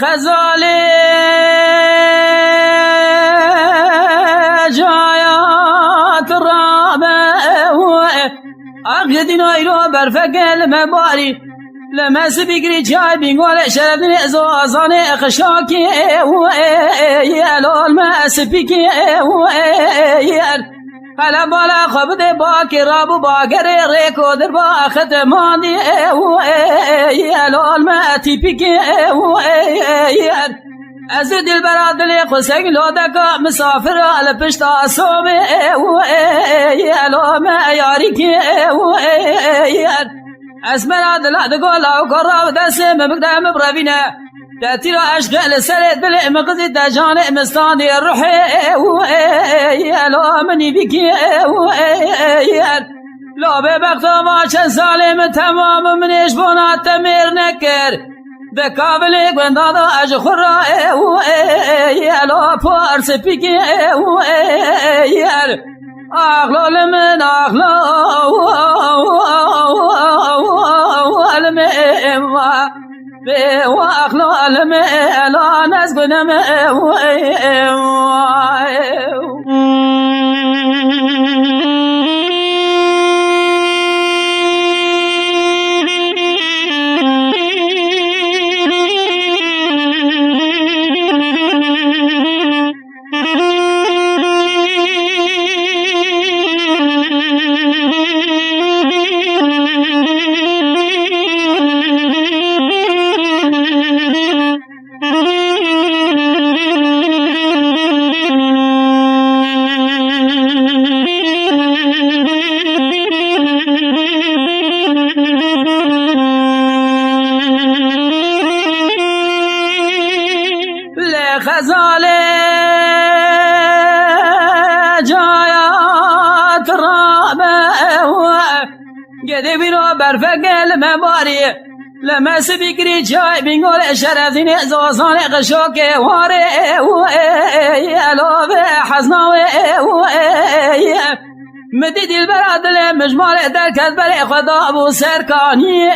غزاله جایات رابه اقدین ایرو برفقل مباری لمس بگری جای بینگول شرفین ازازان اخشاکی یلال مس بگی حالا بالا خبده باکی رابو باگر ریکو در با ختمانی یلال متی بگی از دل برادلی خسک لودکا مسافر آل پشت آسوم یلال یاری کی از مراد لعدگو لاو قراب دسم مقدام برابینه تأتير عشق لسرد بالمقصد دجان مستاني الروحي لو مني بكي لو ببقى ما شن سالم تمام من إشبونا تمير نكر بكابلك بندادا أجخرا لو بارس بكي أخلو لمن أخلو واخلو الميلا نسقنا غزاله جایات رابه گده بیرو برفقل مباری لمس بگری جای بینگول شرفین ازازان قشوک واره یلو حزناوه مدی دل برادل مجمال درکت بر خدا ابو سرکانی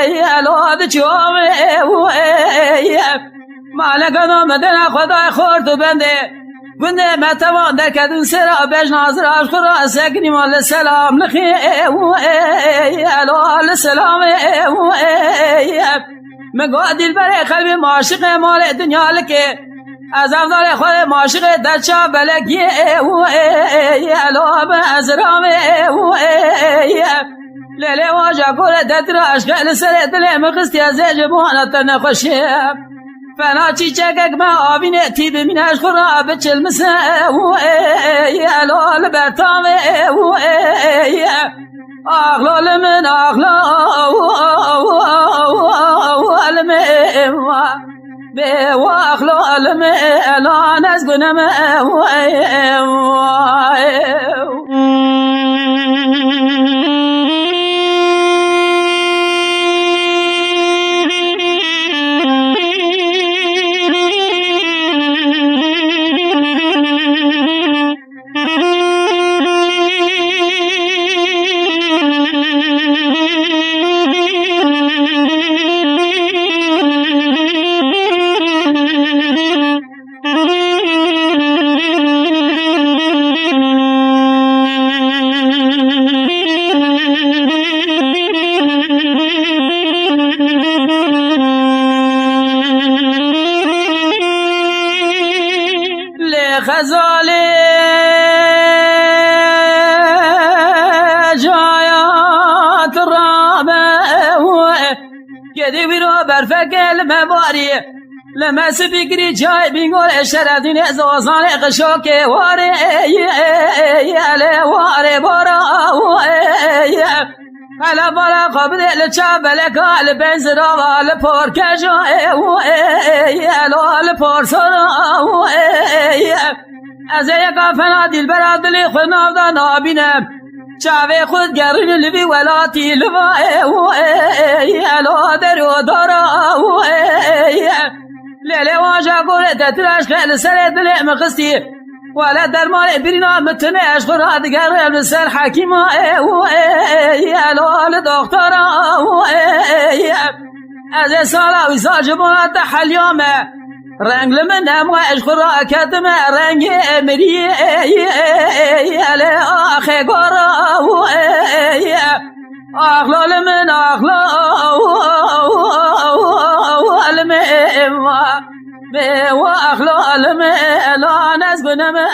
یلو دچوم مالک آمدن خدای خورد و بنده متوان در کدون سرا بج ناظر اشخرا سکنی مال سلام نخی الو سلام مگو دل بر قلب معاشق مال دنیا لکه از افضل خود معاشق در چا بلکی الو بازرام لیلی واجه کل دتر عشق لسر دل مقستی از جبوانت نخوشیم فنا چی چکک ما آبینه تی بمینش خورا بچل مسه یلال برتام اخلال من اخلال من به واخلال من الان از گنم غزاله جایات رابه گدی بیرو برفقل مباری لمس بگری جای بینگور شردین زوزان قشاک واره یاله واره بارا على بلا قبل لچابلك البنزرا والپور کجا الپور سرا از یک فنا دل برا دلی خود نافدا نابینم چاوی خود گرین لبی ولاتی لبا الو درو دارا لیلی واجا گوره تترش خیل سر دلی مقستی ولا درمان برینا متنش خورا دیگر مثل حکیما الو دکترا از سالا و ساجبونا تحلیامه رنگ لمن امواج خورا کدم رنگ مری اله آخه گورا اخلال من اخلال من و اخلال من لا نزبن من